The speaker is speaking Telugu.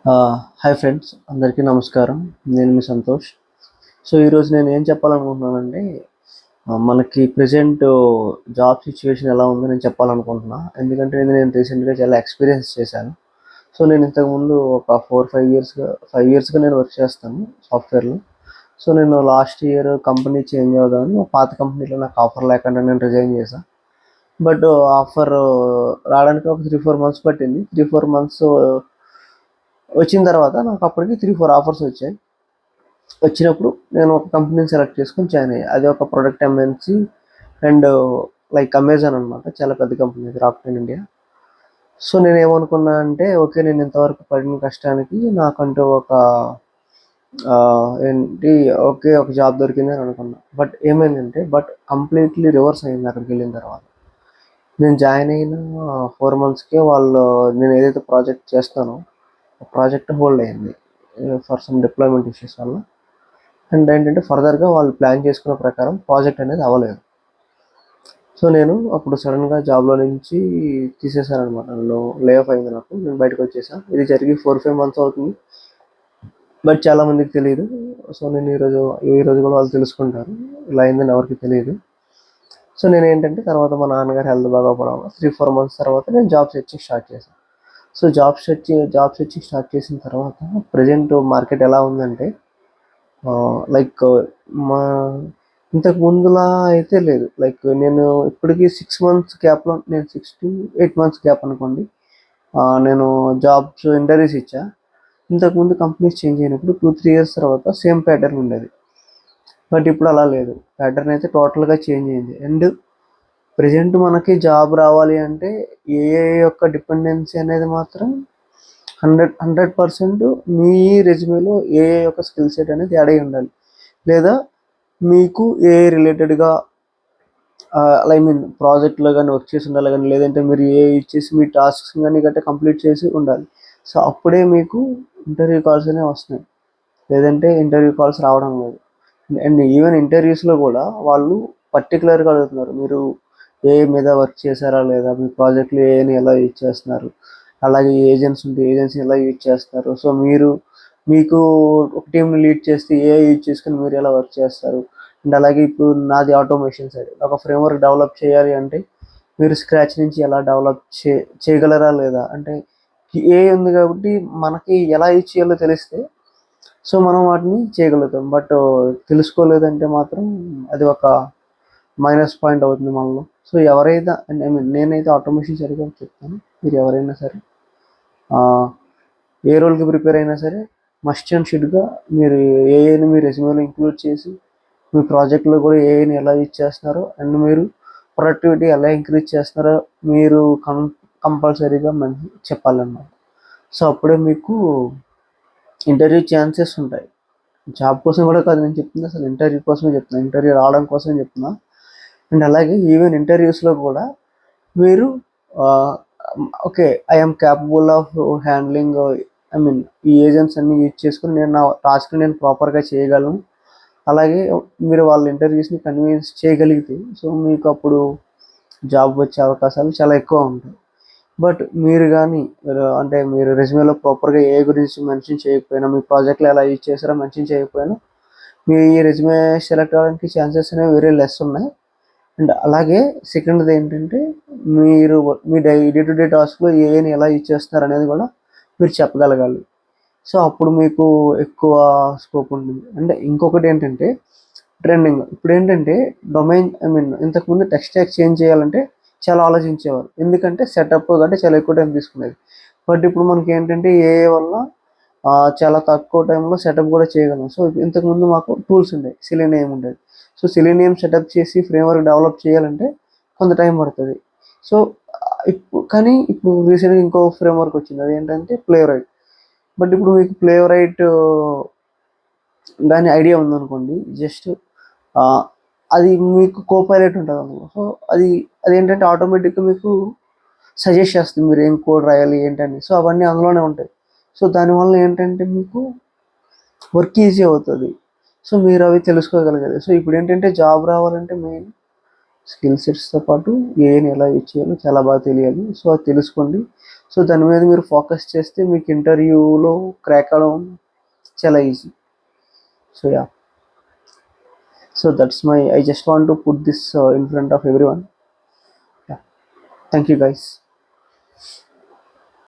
హాయ్ ఫ్రెండ్స్, అందరికీ నమస్కారం. నేను మీ సంతోష్. సో ఈరోజు నేను ఏం చెప్పాలనుకుంటున్నానంటే, మనకి ప్రెజెంట్ జాబ్ సిచ్యువేషన్ ఎలా ఉందో నేను చెప్పాలనుకుంటున్నా. ఎందుకంటే నేను రీసెంట్గా చాలా ఎక్స్పీరియన్స్ చేశాను. సో నేను ఇంతకుముందు ఒక 5 ఇయర్స్గా నేను వర్క్ చేస్తాను సాఫ్ట్వేర్లో. సో నేను లాస్ట్ ఇయర్ కంపెనీ చేంజ్ అవుదామని మా పాత కంపెనీలో నాకు ఆఫర్ లేకుండా నేను రిజైన్ చేశాను. బట్ ఆఫర్ రావడానికి ఒక 3-4 మంత్స్ పట్టింది. 3-4 మంత్స్ వచ్చిన తర్వాత నాకు అప్పటికి 3-4 ఆఫర్స్ వచ్చాయి. వచ్చినప్పుడు నేను ఒక కంపెనీని సెలెక్ట్ చేసుకొని జాయిన్ అయ్యాను. అది ఒక product MNC and like Amazon అనమాట. చాలా పెద్ద కంపెనీ అది, రాక్టైల్ ఇండియా. సో నేను ఏమనుకున్నా అంటే, ఓకే, నేను ఇంతవరకు పడిన కష్టానికి నాకంటూ ఒక ఏంటి ఓకే ఒక జాబ్ దొరికింది అని అనుకున్నా. బట్ ఏమైందంటే కంప్లీట్లీ రివర్స్ అయింది. అక్కడికి వెళ్ళిన తర్వాత నేను జాయిన్ అయిన 4 మంత్స్కే వాళ్ళు నేను ఏదైతే ప్రాజెక్ట్ చేస్తానో ఆ ప్రాజెక్ట్ హోల్డ్ అయింది ఫర్ సమ్ డిప్లాయ్మెంట్ ఇష్యూస్ వల్ల. అండ్ ఏంటంటే ఫర్దర్గా వాళ్ళు ప్లాన్ చేసుకున్న ప్రకారం ప్రాజెక్ట్ అనేది అవ్వలేదు. సో నేను అప్పుడు సడన్గా జాబ్లో నుంచి తీసేశారనమాట. నన్ను లే ఆఫ్ అయింది. నేను బయటకు వచ్చేసాను. ఇది జరిగి 4-5 మంత్స్ అవుతుంది. బట్ చాలామందికి తెలియదు. సో నేను ఈరోజు కూడా వాళ్ళు తెలుసుకుంటారు. ఇలా అయిందని ఎవరికి తెలియదు. సో నేను ఏంటంటే తర్వాత మా నాన్నగారు హెల్త్ బాగోపోవడం వల్ల 3-4 మంత్స్ తర్వాత నేను జాబ్ సెర్చింగ్ స్టార్ట్ చేశాను. సో జాబ్ సెర్చింగ్ స్టార్ట్ చేసిన తర్వాత ప్రజెంట్ మార్కెట్ ఎలా ఉందంటే, లైక్ మా ఇంతకు ముందులా అయితే లేదు. లైక్ నేను ఇప్పటికీ 6 మంత్స్ గ్యాప్లో, నేను 6 to 8 మంత్స్ గ్యాప్ అనుకోండి, నేను జాబ్స్ ఇంటర్వ్యూస్ ఇచ్చా. ఇంతకుముందు కంపెనీస్ చేంజ్ అయినప్పుడు 2-3 ఇయర్స్ తర్వాత సేమ్ ప్యాటర్న్ ఉండేది. బట్ ఇప్పుడు అలా లేదు. ప్యాటర్న్ అయితే టోటల్గా చేంజ్ అయింది. అండ్ ప్రజెంట్ మనకి జాబ్ రావాలి అంటే ఏఐ యొక్క డిపెండెన్సీ అనేది మాత్రం 100% మీ రెజ్యూమేలో ఏఐ యొక్క స్కిల్ సెట్ అనేది యాడ్ అయి ఉండాలి. లేదా మీకు ఏఐ రిలేటెడ్గా ఐ మీన్ ప్రాజెక్ట్లో కానీ వర్క్ చేసి ఉండాలి కానీ, లేదంటే మీరు ఏఐ ఇచ్చేసి మీ టాస్క్స్ కానీ గట్రా కంప్లీట్ చేసి ఉండాలి. సో అప్పుడే మీకు ఇంటర్వ్యూ కాల్స్ అనేవి వస్తున్నాయి. లేదంటే ఇంటర్వ్యూ కాల్స్ రావడం లేదు. అండ్ ఈవెన్ ఇంటర్వ్యూస్లో కూడా వాళ్ళు పర్టికులర్గా అడుగుతున్నారు, మీరు ఏఐ మీద వర్క్ చేశారా లేదా, మీ ప్రాజెక్ట్లో ఏఐని ఎలా యూజ్ చేస్తున్నారు, అలాగే ఏజెంట్స్ ఉంటే ఏజెన్సీని ఎలా యూజ్ చేస్తారు, సో మీకు ఒక టీంని లీడ్ చేస్తే ఏఐ యూజ్ చేసుకుని మీరు ఎలా వర్క్ చేస్తారు. అండ్ అలాగే ఇప్పుడు నాది ఆటోమేషన్ సైడ్. ఒక ఫ్రేమ్వర్క్ డెవలప్ చేయాలి అంటే మీరు స్క్రాచ్ నుంచి ఎలా డెవలప్ చేయగలరా లేదా, అంటే ఏఐ ఉంది కాబట్టి మనకి ఎలా యూజ్ చేయాలో తెలిస్తే సో మనం వాటిని చేయగలుగుతాం. బట్ తెలుసుకోలేదంటే మాత్రం అది ఒక మైనస్ పాయింట్ అవుతుంది మనలో. సో ఎవరైతే ఐ మీన్ నేనైతే ఆటోమేషన్ సరిగ్గా చెప్తాను. మీరు ఎవరైనా సరే ఏ రోల్కి ప్రిపేర్ అయినా సరే మస్ట్ అండ్ షుడ్గా మీరు ఏఐని మీ రెజ్యూమేలో ఇంక్లూడ్ చేసి, మీ ప్రాజెక్ట్లో కూడా ఏఐని ఎలా యూజ్ చేస్తున్నారో అండ్ మీరు ప్రొడక్టివిటీ ఎలా ఇంక్రీజ్ చేస్తున్నారో మీరు కంపల్సరీగా మంచి చెప్పాలన్నమాట. సో అప్పుడే మీకు ఇంటర్వ్యూ ఛాన్సెస్ ఉంటాయి. జాబ్ కోసం కూడా కాదు నేను చెప్తుంది, అసలు ఇంటర్వ్యూ కోసమే చెప్తున్నా, ఇంటర్వ్యూ రావడం కోసమే చెప్తున్నా. అండ్ అలాగే ఈవెన్ ఇంటర్వ్యూస్లో కూడా మీరు okay, I'm capable of handling, I mean ఈ ఏజెంట్స్ అన్ని యూజ్ చేసుకుని నేను నా టాస్క్ని నేను ప్రాపర్గా చేయగలను. అలాగే మీరు వాళ్ళ ఇంటర్వ్యూస్ని కన్విన్స్ చేయగలిగితే సో మీకు అప్పుడు జాబ్ వచ్చే అవకాశాలు చాలా ఎక్కువ ఉంటాయి. బట్ మీరు కానీ అంటే మీరు రెజ్యూమేలో ప్రాపర్గా ఏ గురించి మెన్షన్ చేయకపోయినా, మీ ప్రాజెక్ట్లో ఎలా యూజ్ చేస్తారో మెన్షన్ చేయకపోయినా, మీ రెజ్యూమే సెలెక్ట్ అవ్వడానికి ఛాన్సెస్ అనేవి వెరీ లెస్ ఉన్నాయి. అండ్ అలాగే సెకండ్ది ఏంటంటే, మీరు మీ డే టు డే టాస్క్లో ఏఐని ఎలా యూజ్ చేస్తున్నారు అనేది కూడా మీరు చెప్పగలగాలి. సో అప్పుడు మీకు ఎక్కువ స్కోప్ ఉంటుంది. అంటే ఇంకొకటి ఏంటంటే ట్రెండింగ్. ఇప్పుడు ఏంటంటే డొమైన్, ఐ మీన్ ఇంతకుముందు టెక్ స్టాక్ చేంజ్ చేయాలంటే చాలా ఆలోచించేవారు. ఎందుకంటే సెటప్ అంటే చాలా ఎక్కువ టైం తీసుకునేది. బట్ ఇప్పుడు మనకి ఏంటంటే ఏఐ వల్ల చాలా తక్కువ టైంలో సెటప్ కూడా చేయగలం. సో ఇంతకుముందు మాకు టూల్స్ ఉండేవి, సెలీనియం ఉండేది. సో సెలీనియం సెటప్ చేసి ఫ్రేమ్వర్క్ డెవలప్ చేయాలంటే కొంత టైం పడుతుంది. సో ఇప్పుడు రీసెంట్గా ఇంకో ఫ్రేమ్వర్క్ వచ్చింది, అదేంటంటే ప్లే రైట్. బట్ ఇప్పుడు మీకు ప్లే రైట్ దాని ఐడియా ఉందనుకోండి, జస్ట్ అది మీకు కోపైలట్ ఉంటుంది అందులో. సో అదేంటంటే ఆటోమేటిక్గా మీకు సజెస్ట్ చేస్తుంది మీరు ఏం కోడ్ రాయాలి ఏంటని. సో అవన్నీ అందులోనే ఉంటాయి. సో దానివల్ల ఏంటంటే మీకు వర్క్ ఈజీ అవుతుంది. సో మీరు అవి తెలుసుకోగలగాలి. సో ఇప్పుడు ఏంటంటే జాబ్ రావాలంటే మెయిన్ స్కిల్ సెట్స్తో పాటు ఏఐని ఎలా యూజ్ చేయాలో చాలా బాగా తెలియాలి. సో అది తెలుసుకోండి. సో దాని మీద మీరు ఫోకస్ చేస్తే మీకు ఇంటర్వ్యూలో క్రాక్ అవ్వడం చాలా easy. So yeah, so that's my, I just want to put this in front of everyone. Yeah, thank you guys.